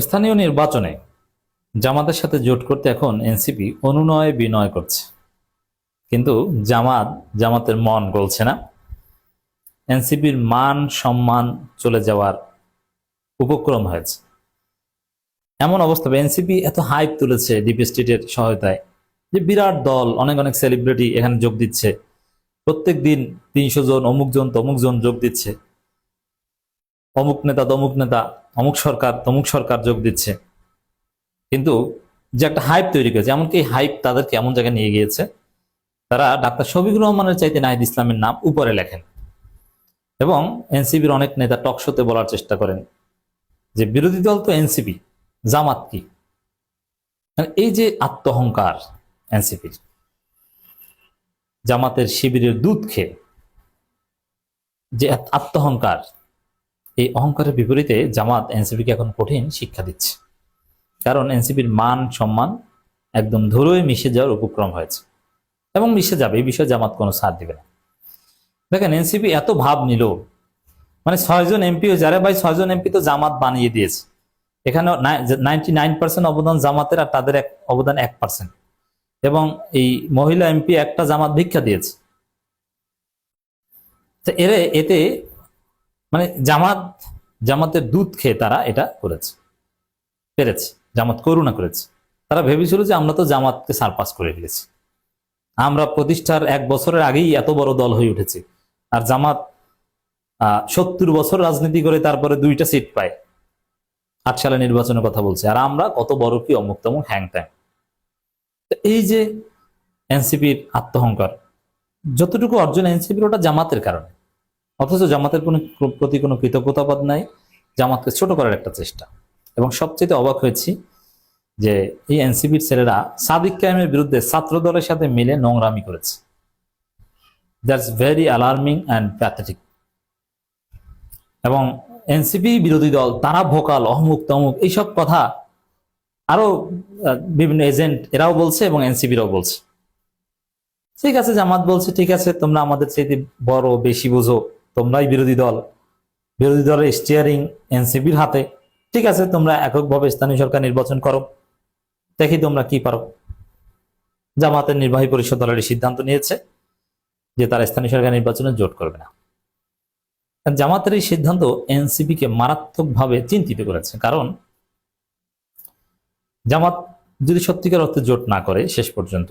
স্থানীয় নির্বাচনে জামাতের সাথে জোট করতে এখন এনসিপি অনুনয় বিনয় করছে, কিন্তু জামাতের মন গলছে না। এনসিপির মান সম্মান চলে যাওয়ার উপক্রম হয়েছে। এমন অবস্থা, এনসিপি এত হাইপ তুলেছে ডিপ স্টেটের সহায়তায় যে বিরাট দল, অনেক অনেক সেলিব্রিটি এখানে যোগ দিচ্ছে। প্রত্যেক দিন ৩০০ জন, অমুক জন তমুক জন যোগ দিচ্ছে। অমুক নেতা তমুক নেতা, অমুক সরকার তমুক সরকার যোগ দিচ্ছে। কিন্তু যে একটা হাইপ তৈরি করেছে, এমনকি হাইপ তাদেরকে এমন জায়গায় নিয়ে গিয়েছে, তারা ডাক্তার শফিকুর রহমানের চাইতে নাহিদ ইসলামের নাম উপরে লেখেন। এবং এনসিপির অনেক নেতা টকশোতে বলার চেষ্টা করেন যে বিরোধী দল তো এনসিপি, জামাত কি? মানে এই যে আত্মহংকার এনসিপির, জামাতের শিবিরের দুধ খেয়ে যে আত্মহংকার, এই অহংকারের বিপরীতে জামাত এনসিপিকে এখন কঠিন শিক্ষা দিচ্ছে। কারণ এনসিপির মান সম্মান একদম ধুলোয় মিশে যাওয়ার উপক্রম হয়েছে এবং মিশে যাবে, এই বিষয়ে জামাত কোনো ছাড় দিবে না। দেখেন, এনসিপি এত ভাব নিল, মানে ৬ জন এমপি, যারা ভাই ৬ জন এমপি তো জামাত বানিয়ে দিয়েছে। এখানে 99% অবদান জামাতের, আর তাদের অবদান 1%। এবং এই মহিলা এমপি একটা জামাত ভিক্ষা দিয়েছে। তো এতে মানে জামাতের দুধ খেয়ে তারা এটা পেরেছে। জামাত করুণা করেছে। তারা ভেবেছিল যে আমরা তো জামাতকে সারপাস করে ফেলেছি, আমরা প্রতিষ্ঠার 1 বছরের আগেই এত বড় দল হয়ে উঠেছি। আর জামাত 70 বছর রাজনীতি করে তারপরে 2টা সিট পায়, 8 সালে নির্বাচনের কথা বলছে। আর আমরা কত বড় কি, অমুক তমুক হ্যাং ত্যাং। এই যে এনসিপির আত্মহংকার, যতটুকু অর্জন এনসিপির, ওটা জামাতের কারণে। অথচ জামাতের প্রতি কোনো কৃতজ্ঞতাবোধ নাই, জামাতকে ছোট করার একটা চেষ্টা। এবং সবচেয়ে অবাক হয়েছি যে এই এনসিপির ছেলেরা সাদিক কায়েমের বিরুদ্ধে ছাত্র দলের সাথে মিলে নোংরামি করেছে। That's very alarming and pathetic. এবং এনসিপি বিরোধী দল, তারা ভোকাল, অমুক তমুক এইসব কথা আরো বিভিন্ন এজেন্ট এরাও বলছে এবং এনসিপিরাও বলছে। ঠিক আছে, জামাত বলছে ঠিক আছে, তোমরা আমাদের চাইতে বড়, বেশি বুঝো, তোমরাই বিরোধী দলের স্টিয়ারিং এনসিপির হাতে। ঠিক আছে, তোমরা এককভাবে স্থানীয় সরকার নির্বাচন করো, দেখি তোমরা কি পারো। জামাতের নির্বাহী পরিষদ অলরেডি সিদ্ধান্ত নিয়েছে যে তারা স্থানীয় সরকার নির্বাচনে জোট করবে না। জামাতের এই সিদ্ধান্ত এনসিপিকে মারাত্মকভাবে চিন্তিত করেছে। কারণ জামাত যদি সত্যিকার অর্থে জোট না করে শেষ পর্যন্ত,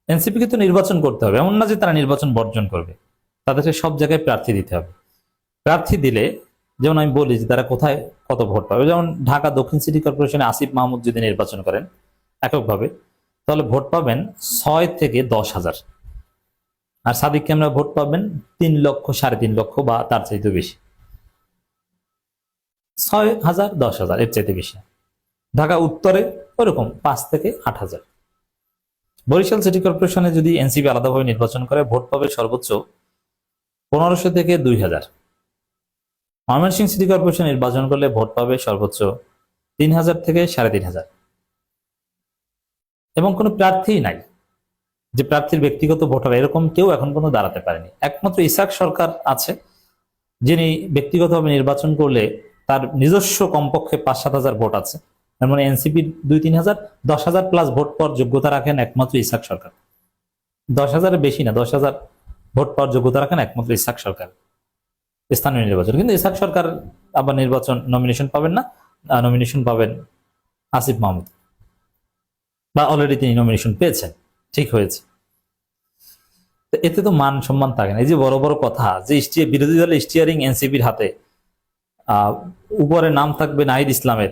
এনসিপিকে তো নির্বাচন করতে হবে। এমন না যে তারা নির্বাচন বর্জন করবে, তাদেরকে সব জায়গায় প্রার্থী দিতে হবে। প্রার্থী দিলে, যেমন আমি বলি যে তারা কোথায় কত ভোট পাবে, যেমন ঢাকা দক্ষিণ সিটি কর্পোরেশনে আসিফ মাহমুদ যদি নির্বাচন করেন এককভাবে, তাহলে ভোট পাবেন 6 থেকে 10,000। আর সাদিক কায়েমরা ভোট পাবেন 3 লক্ষ, 3.5 লক্ষ বা তার চাইতে বেশি। 6,000, 10,000 এর চাইতে বেশি। ঢাকা উত্তরে ওরকম 5 থেকে 8,000। বরিশাল সিটি কর্পোরেশনে যদি এনসিপি আলাদাভাবে নির্বাচন করে, ভোট পাবে সর্বোচ্চ 1500 থেকে 2,000। ময়মনসিংহ সিটি কর্পোরেশন নির্বাচন করলে ভোট পাবে সর্বোচ্চ 3,000 থেকে 3,500। এবং কোনো প্রার্থী নাই যে প্রার্থীর ব্যক্তিগত ভোট হবে, এরকম কেউ এখন পর্যন্ত দাঁড়াতে পারেনি। একমাত্র ইসাক সরকার আছে, যিনি ব্যক্তিগতভাবে নির্বাচন করলে তার নিজস্ব কমপক্ষে 5-7 হাজার ভোট আছে। তার মানে এনসিপির 2-3 হাজার, 10,000 প্লাস ভোট পাওয়ার যোগ্যতা রাখেন একমাত্র ইসাক সরকার। 10,000-এর বেশি না, 10,000 ভোট পাওয়ার যোগ্যতা রাখেন একমাত্র ইসাক সরকার স্থানীয় নির্বাচন। কিন্তু ইসাক সরকার আবার নমিনেশন পাবেন না, নমিনেশন পাবেন আসিফ মাহমুদ, বা অলরেডি তিনি নমিনেশন পেয়েছেন, ঠিক হয়েছে। এতে তো মান সম্মান থাকে না। এই যে বড় বড় কথা যে বিরোধী দলের স্টিয়ারিং এনসিপির হাতে, উপরে নাম থাকবে নাহিদ ইসলামের,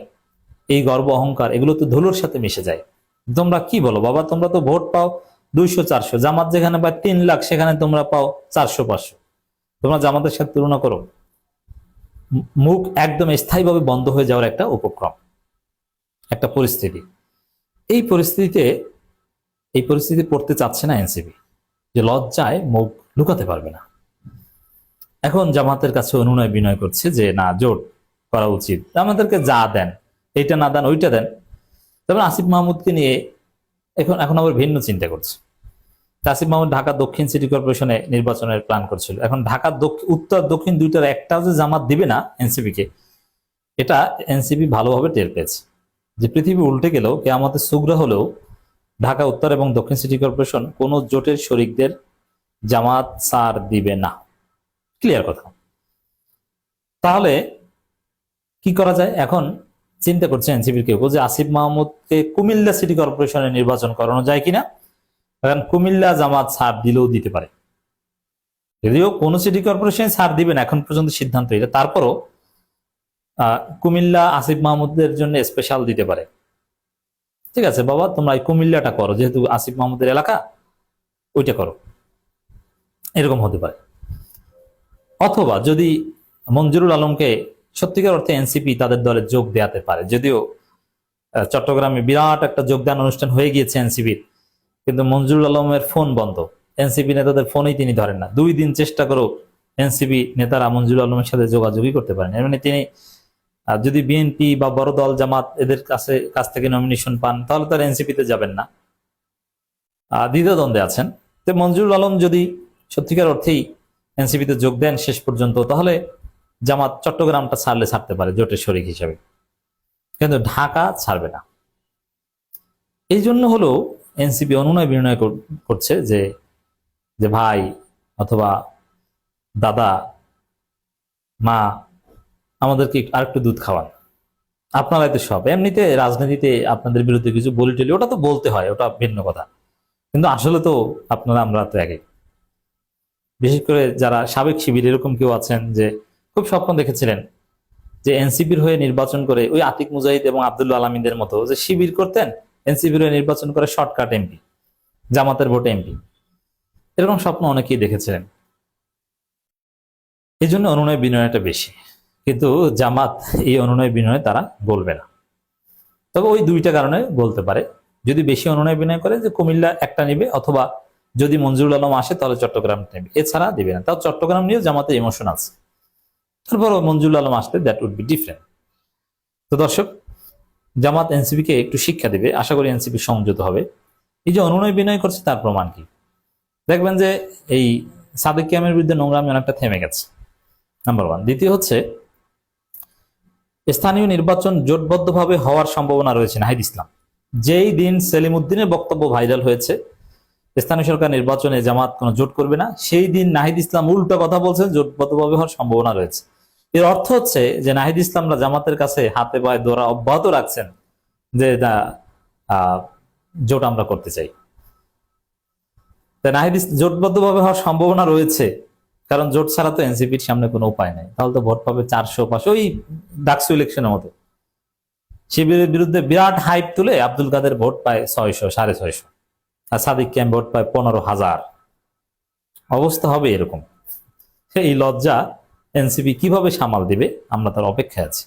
এই গর্ব অহংকার, এগুলো তো ধুলোর সাথে মিশে যায়। তোমরা কি বলো বাবা, তোমরা তো ভোট পাও 200-400, জামাত যেখানে পায় 3 লাখ সেখানে তোমরা পাও 400-500। তোমরা জামাতের সাথে তুলনা করো, মুখ একদম স্থায়ীভাবে বন্ধ হয়ে যাওয়ার একটা উপক্রম, একটা পরিস্থিতি। এই পরিস্থিতি পড়তে চাচ্ছে না এনসিপি, যে লজ্জায় মুখ লুকাতে পারবে না। এখন জামাতের কাছে অনুনয় বিনয় করছে যে না, জোট করা উচিত, আমাদেরকে যা দেন, এইটা না দেন ওইটা দেন। তবে আসিফ মাহমুদকে নিয়ে এখন আবার ভিন্ন চিন্তা করছে। আসিফ মাহমুদ ঢাকা দক্ষিণ সিটি কর্পোরেশনে নির্বাচনের প্ল্যান করছিল। এখন ঢাকা উত্তর দক্ষিণ দুইটার একটাও যে জামাত দিবে না এনসিপিকে, এটা এনসিপি ভালোভাবে টের পেয়েছে যে পৃথিবী উল্টে গেলেও কেয়ামতের সুগরা হলেও ঢাকা উত্তর এবং দক্ষিণ সিটি কর্পোরেশন কোনো জোটের শরিকদের জামাত ছাড় দিবে না। ক্লিয়ার কথা। তাহলে কি করা যায়? এখন চিন্তা করছে এনসিপির কেউ যে আসিফ মাহমুদকে কুমিল্লা সিটি কর্পোরেশনে নির্বাচন করানো যায় কিনা। কারণ কুমিল্লা জামাত ছাড় দিলেও দিতে পারে, যদিও কোন সিটি কর্পোরেশন ছাড় দিবেন এখন পর্যন্ত সিদ্ধান্ত এটা, তারপরও কুমিল্লা আসিফ মাহমুদের জন্য স্পেশাল দিতে পারে। ঠিক আছে বাবা, তোমরা এই কুমিল্লাটা করো, যেহেতু আসিফ মাহমুদের এলাকা ওইটা করো, এরকম হতে পারে। অথবা যদি মঞ্জুরুল আলমকে সত্যিকার অর্থে এনসিপি তাদের দলে যোগ দেওয়াতে পারে, যদিও চট্টগ্রামে বিরাট একটা যোগদান অনুষ্ঠান হয়ে গিয়েছে এনসিপির, কিন্তু মঞ্জুরুল আলমের ফোন বন্ধ, এনসিপি নেতাদের ফোনই তিনি ধরেন না। 2 দিন চেষ্টা করো এনসিপি নেতারা মঞ্জুরুল আলমের সাথে যোগাযোগই করতে পারেন। এর মানে তিনি যদি বিএনপি বা বড় দল জামাত এদের কাছ থেকে নমিনেশন পান তাহলে তারা এনসিপিতে যাবেন না, দ্বিতীয় দ্বন্দ্বে আছেন। তো মঞ্জুরুল আলম যদি সত্যিকার অর্থেই এনসিপিতে যোগ দেন শেষ পর্যন্ত, তাহলে জামাত চট্টগ্রামটা ছাড়তে পারে জোটের শরিক হিসেবে, কিন্তু ঢাকা ছাড়বে না। এই জন্য হলো এনসিপি অনুনয় বিনয় করছে যে যে ভাই অথবা দাদা, মা, আমাদেরকে আরেকটু দুধ খাওয়ান, আপনারাই তো সব। এমনিতে রাজনীতিতে আপনাদের বিরুদ্ধে কিছু বলি টলি ওটা তো বলতে হয়, ওটা ভিন্ন কথা, কিন্তু আসলে তো আপনারা আমরা তো একই। বিশেষ করে যারা সাবেক শিবির এরকম কেউ আছেন যে খুব স্বপ্ন দেখেছিলেন যে এনসিপির হয়ে নির্বাচন করে ওই আতিক মুজাহিদ এবং আব্দুল্লাহ আলমিনদের মতো যে শিবির করতেন, এনসিপির হয়ে নির্বাচন করে শর্টকাট এমপি, জামাতের ভোটে এমপি, এরকম স্বপ্ন অনেকেই দেখেছিলেন। এই জন্য অনুনয় বিনয়টা বেশি, কিন্তু জামাত এই অনুনয় বিনয় তারা বলবে না। তবে ওই 2টা কারণে বলতে পারে, যদি বেশি অনুনয় বিনয় করে যে কুমিল্লা একটা নিবে, অথবা যদি মঞ্জুরুল আলম আসে তাহলে চট্টগ্রাম নেবে, এছাড়া দিবে না। তাও চট্টগ্রাম নিয়েও জামাতের ইমোশন আছে, তারপরও মঞ্জুরুল আলম আসলে দ্যাট উড বি ডিফারেন্ট। তো দর্শক, জামাত এনসিপি কে একটু শিক্ষা দিবে, আশা করি এনসিপি সংযত হবে। এই যে অনুনয় বিনয় করছে তার প্রমাণ কি? দেখবেন যে এই সাদেক কিয়ামের বিরুদ্ধে নোংরামি অনেকটা থেমে গেছে, নাম্বার 1। দ্বিতীয় হচ্ছে স্থানীয় নির্বাচন জোটবদ্ধভাবে হওয়ার সম্ভাবনা রয়েছে। নাহিদ ইসলাম যেই দিন সেলিম উদ্দিনের বক্তব্য ভাইরাল হয়েছে স্থানীয় সরকার নির্বাচনে জামাত কোনো জোট করবে না, সেই দিন নাহিদ ইসলাম উল্টো কথা বলছেন জোটবদ্ধভাবে হওয়ার সম্ভাবনা রয়েছে। এর অর্থ হচ্ছে যে নাহিদ ইসলামরা জামাতের কাছে হাতে পায়ে দৌড়া অব্যাহত রাখছেন যে জোট আমরা করতে চাই। নাহিদ জোটবদ্ধভাবে হওয়ার সম্ভাবনা রয়েছে, কারণ জোট ছাড়া তো এনসিপির সামনে কোনো উপায় নাই, তাহলে তো ভোট পাবে 400-500, ওই ডাকসু ইলেকশনের মতো। শিবিরের বিরুদ্ধে বিরাট হাইপ তুলে আব্দুল কাদের ভোট পায় 600, 650, আর সাদিক ক্যাম ভোট পায় 15,000। অবস্থা হবে এরকম। এই লজ্জা এনসিপি কিভাবে সামাল দিবে আমরা তার অপেক্ষায় আছি।